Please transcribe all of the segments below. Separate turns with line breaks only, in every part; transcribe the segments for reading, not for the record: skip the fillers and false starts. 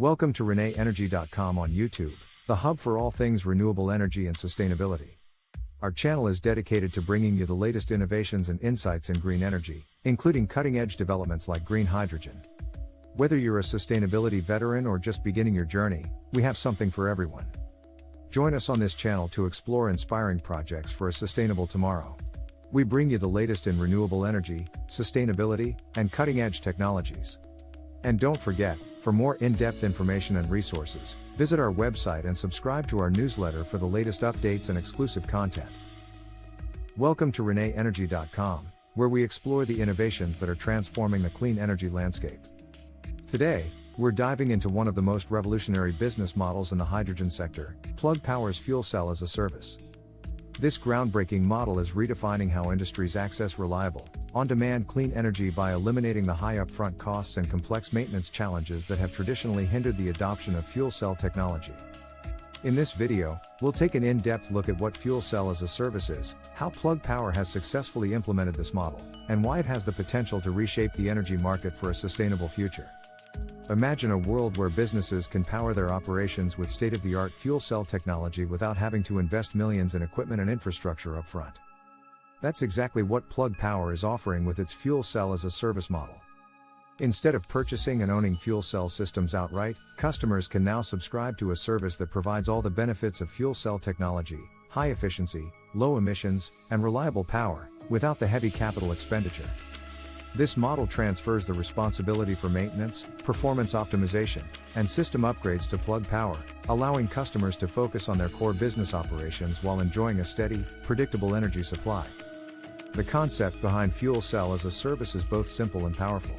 Welcome to renewenergy.com on YouTube, the hub for all things renewable energy and sustainability. Our channel is dedicated to bringing you the latest innovations and insights in green energy, including cutting-edge developments like green hydrogen. Whether you're a sustainability veteran or just beginning your journey, we have something for everyone. Join us on this channel to explore inspiring projects for a sustainable tomorrow. We bring you the latest in renewable energy, sustainability, and cutting-edge technologies. And don't forget, for more in-depth information and resources, visit our website and subscribe to our newsletter for the latest updates and exclusive content. Welcome to renewenergy.com, where we explore the innovations that are transforming the clean energy landscape. Today, we're diving into one of the most revolutionary business models in the hydrogen sector, Plug Power's fuel cell as a service. This groundbreaking model is redefining how industries access reliable, on-demand clean energy by eliminating the high upfront costs and complex maintenance challenges that have traditionally hindered the adoption of fuel cell technology. In this video, we'll take an in-depth look at what fuel cell as a service is, how Plug Power has successfully implemented this model, and why it has the potential to reshape the energy market for a sustainable future. Imagine a world where businesses can power their operations with state-of-the-art fuel cell technology without having to invest millions in equipment and infrastructure upfront. That's exactly what Plug Power is offering with its fuel cell as a service model. Instead of purchasing and owning fuel cell systems outright, customers can now subscribe to a service that provides all the benefits of fuel cell technology, high efficiency, low emissions, and reliable power, without the heavy capital expenditure. This model transfers the responsibility for maintenance, performance optimization, and system upgrades to Plug Power, allowing customers to focus on their core business operations while enjoying a steady, predictable energy supply. The concept behind fuel cell as a service is both simple and powerful.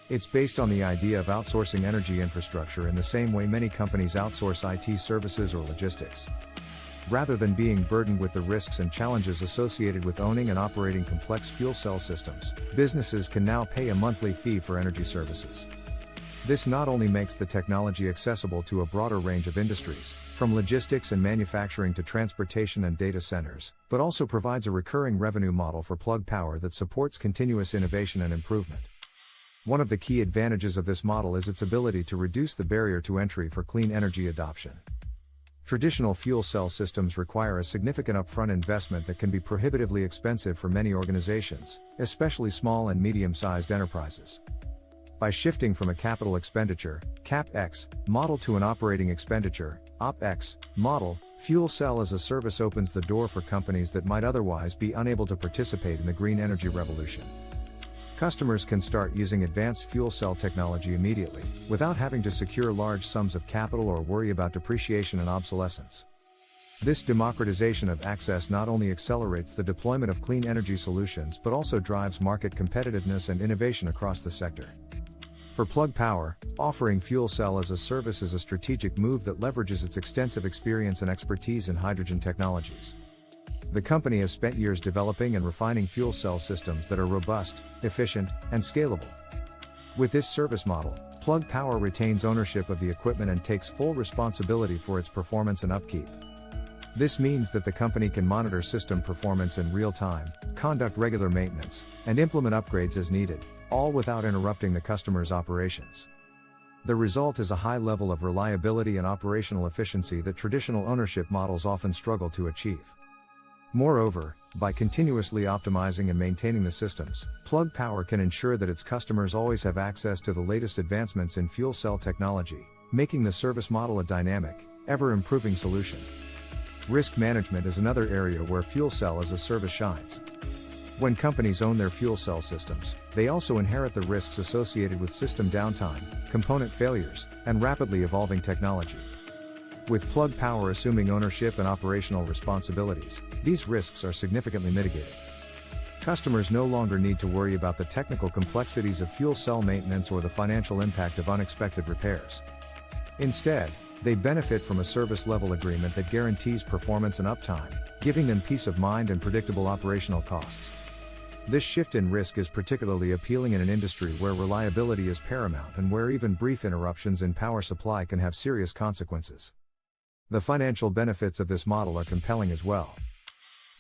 It's based on the idea of outsourcing energy infrastructure in the same way many companies outsource IT services or logistics. Rather than being burdened with the risks and challenges associated with owning and operating complex fuel cell systems, businesses can now pay a monthly fee for energy services. This not only makes the technology accessible to a broader range of industries, from logistics and manufacturing to transportation and data centers, but also provides a recurring revenue model for Plug Power that supports continuous innovation and improvement. One of the key advantages of this model is its ability to reduce the barrier to entry for clean energy adoption. Traditional fuel cell systems require a significant upfront investment that can be prohibitively expensive for many organizations, especially small and medium-sized enterprises. By shifting from a capital expenditure, CapEx, model to an operating expenditure, OpEx, model, fuel cell as a service opens the door for companies that might otherwise be unable to participate in the green energy revolution. Customers can start using advanced fuel cell technology immediately, without having to secure large sums of capital or worry about depreciation and obsolescence. This democratization of access not only accelerates the deployment of clean energy solutions but also drives market competitiveness and innovation across the sector. For Plug Power, offering fuel cell as a service is a strategic move that leverages its extensive experience and expertise in hydrogen technologies. The company has spent years developing and refining fuel cell systems that are robust, efficient, and scalable. With this service model, Plug Power retains ownership of the equipment and takes full responsibility for its performance and upkeep. This means that the company can monitor system performance in real time, conduct regular maintenance, and implement upgrades as needed, all without interrupting the customer's operations. The result is a high level of reliability and operational efficiency that traditional ownership models often struggle to achieve. Moreover, by continuously optimizing and maintaining the systems, Plug Power can ensure that its customers always have access to the latest advancements in fuel cell technology, making the service model a dynamic, ever-improving solution. Risk management is another area where fuel cell as a service shines. When companies own their fuel cell systems, they also inherit the risks associated with system downtime, component failures, and rapidly evolving technology. With Plug Power assuming ownership and operational responsibilities, these risks are significantly mitigated. Customers no longer need to worry about the technical complexities of fuel cell maintenance or the financial impact of unexpected repairs. Instead, they benefit from a service-level agreement that guarantees performance and uptime, giving them peace of mind and predictable operational costs. This shift in risk is particularly appealing in an industry where reliability is paramount and where even brief interruptions in power supply can have serious consequences. The financial benefits of this model are compelling as well.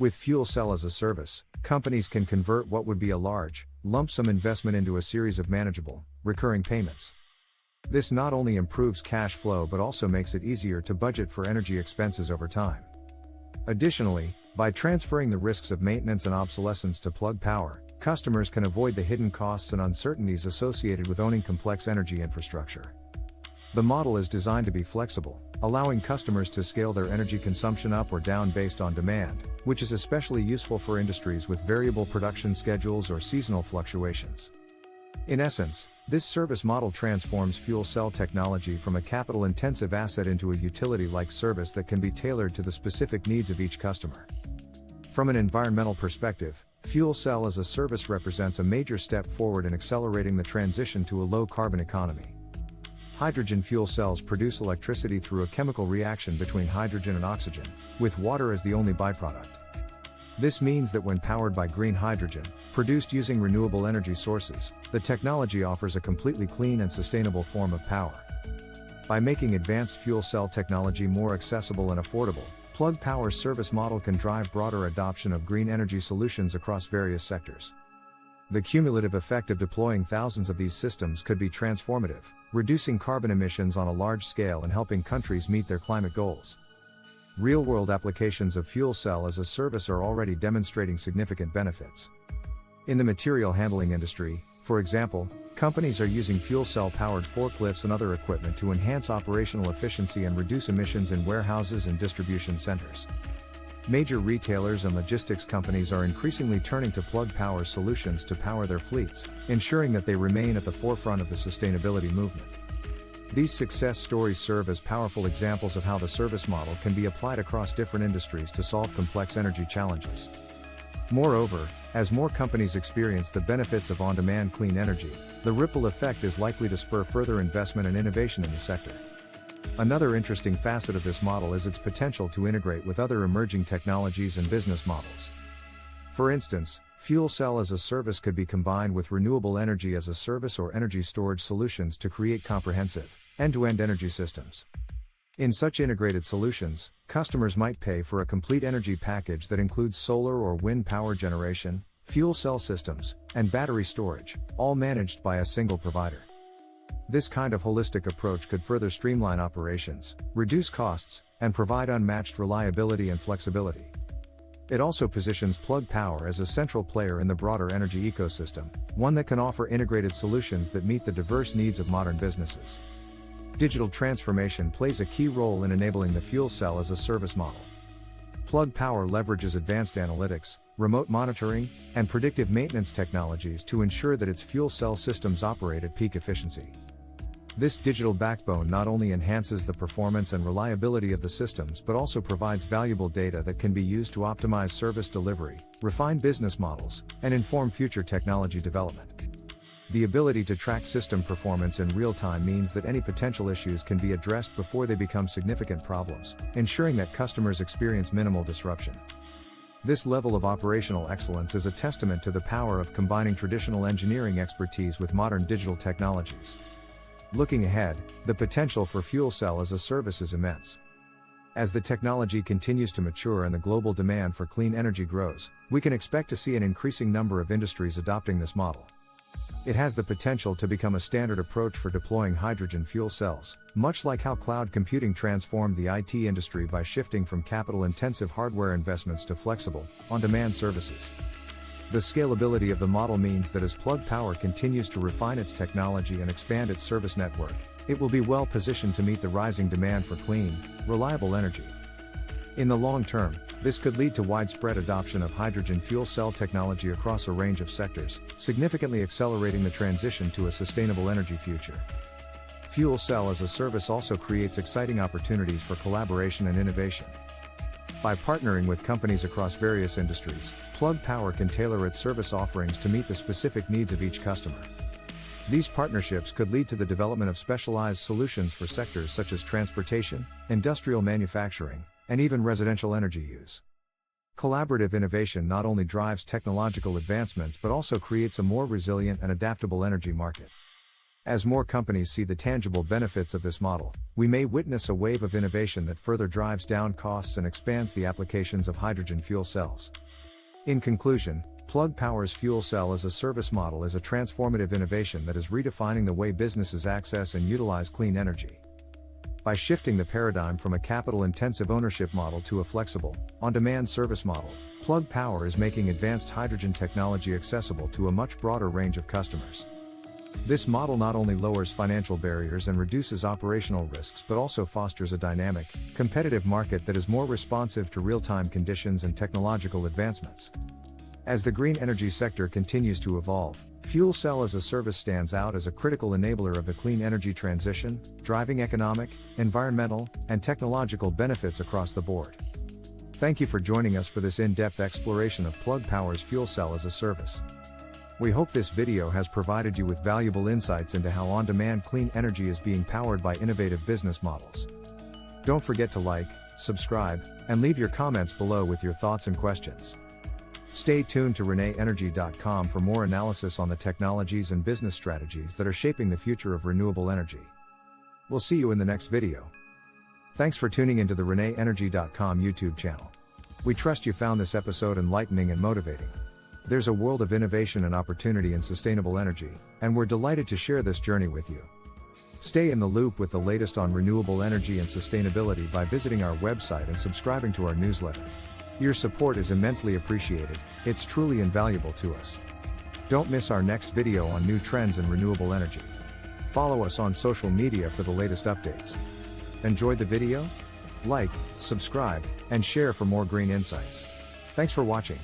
With fuel cell as a service, companies can convert what would be a large, lump sum investment into a series of manageable, recurring payments. This not only improves cash flow but also makes it easier to budget for energy expenses over time. Additionally, by transferring the risks of maintenance and obsolescence to Plug Power, customers can avoid the hidden costs and uncertainties associated with owning complex energy infrastructure. The model is designed to be flexible, allowing customers to scale their energy consumption up or down based on demand, which is especially useful for industries with variable production schedules or seasonal fluctuations. In essence, this service model transforms fuel cell technology from a capital-intensive asset into a utility-like service that can be tailored to the specific needs of each customer. From an environmental perspective, fuel cell as a service represents a major step forward in accelerating the transition to a low-carbon economy. Hydrogen fuel cells produce electricity through a chemical reaction between hydrogen and oxygen, with water as the only byproduct. This means that when powered by green hydrogen, produced using renewable energy sources, the technology offers a completely clean and sustainable form of power. By making advanced fuel cell technology more accessible and affordable, Plug Power's service model can drive broader adoption of green energy solutions across various sectors. The cumulative effect of deploying thousands of these systems could be transformative, reducing carbon emissions on a large scale and helping countries meet their climate goals. Real-world applications of fuel cell as a service are already demonstrating significant benefits. In the material handling industry, for example, companies are using fuel cell-powered forklifts and other equipment to enhance operational efficiency and reduce emissions in warehouses and distribution centers. Major retailers and logistics companies are increasingly turning to Plug Power solutions to power their fleets, ensuring that they remain at the forefront of the sustainability movement. These success stories serve as powerful examples of how the service model can be applied across different industries to solve complex energy challenges. Moreover, as more companies experience the benefits of on-demand clean energy, the ripple effect is likely to spur further investment and innovation in the sector. Another interesting facet of this model is its potential to integrate with other emerging technologies and business models. For instance, fuel cell as a service could be combined with renewable energy as a service or energy storage solutions to create comprehensive, end-to-end energy systems. In such integrated solutions, customers might pay for a complete energy package that includes solar or wind power generation, fuel cell systems, and battery storage, all managed by a single provider. This kind of holistic approach could further streamline operations, reduce costs, and provide unmatched reliability and flexibility. It also positions Plug Power as a central player in the broader energy ecosystem, one that can offer integrated solutions that meet the diverse needs of modern businesses. Digital transformation plays a key role in enabling the fuel cell as a service model. Plug Power leverages advanced analytics, remote monitoring, and predictive maintenance technologies to ensure that its fuel cell systems operate at peak efficiency. This digital backbone not only enhances the performance and reliability of the systems but also provides valuable data that can be used to optimize service delivery, refine business models, and inform future technology development. The ability to track system performance in real time means that any potential issues can be addressed before they become significant problems, ensuring that customers experience minimal disruption. This level of operational excellence is a testament to the power of combining traditional engineering expertise with modern digital technologies. Looking ahead, the potential for fuel cell as a service is immense. As the technology continues to mature and the global demand for clean energy grows, we can expect to see an increasing number of industries adopting this model. It has the potential to become a standard approach for deploying hydrogen fuel cells, much like how cloud computing transformed the IT industry by shifting from capital-intensive hardware investments to flexible, on-demand services. The scalability of the model means that as Plug Power continues to refine its technology and expand its service network, it will be well positioned to meet the rising demand for clean, reliable energy. In the long term, this could lead to widespread adoption of hydrogen fuel cell technology across a range of sectors, significantly accelerating the transition to a sustainable energy future. Fuel cell as a service also creates exciting opportunities for collaboration and innovation. By partnering with companies across various industries, Plug Power can tailor its service offerings to meet the specific needs of each customer. These partnerships could lead to the development of specialized solutions for sectors such as transportation, industrial manufacturing, and even residential energy use. Collaborative innovation not only drives technological advancements but also creates a more resilient and adaptable energy market. As more companies see the tangible benefits of this model, we may witness a wave of innovation that further drives down costs and expands the applications of hydrogen fuel cells. In conclusion, Plug Power's fuel cell as a service model is a transformative innovation that is redefining the way businesses access and utilize clean energy. By shifting the paradigm from a capital-intensive ownership model to a flexible, on-demand service model, Plug Power is making advanced hydrogen technology accessible to a much broader range of customers. This model not only lowers financial barriers and reduces operational risks but also fosters a dynamic, competitive market that is more responsive to real-time conditions and technological advancements. As the green energy sector continues to evolve, fuel cell as a service stands out as a critical enabler of the clean energy transition, driving economic, environmental, and technological benefits across the board. Thank you for joining us for this in-depth exploration of Plug Power's fuel cell as a service. We hope this video has provided you with valuable insights into how on-demand clean energy is being powered by innovative business models. Don't forget to like, subscribe, and leave your comments below with your thoughts and questions. Stay tuned to renewenergy.com for more analysis on the technologies and business strategies that are shaping the future of renewable energy. We'll see you in the next video. Thanks for tuning into the renewenergy.com YouTube channel. We trust you found this episode enlightening and motivating. There's a world of innovation and opportunity in sustainable energy, and we're delighted to share this journey with you. Stay in the loop with the latest on renewable energy and sustainability by visiting our website and subscribing to our newsletter. Your support is immensely appreciated, it's truly invaluable to us. Don't miss our next video on new trends in renewable energy. Follow us on social media for the latest updates. Enjoyed the video? Like, subscribe, and share for more green insights. Thanks for watching.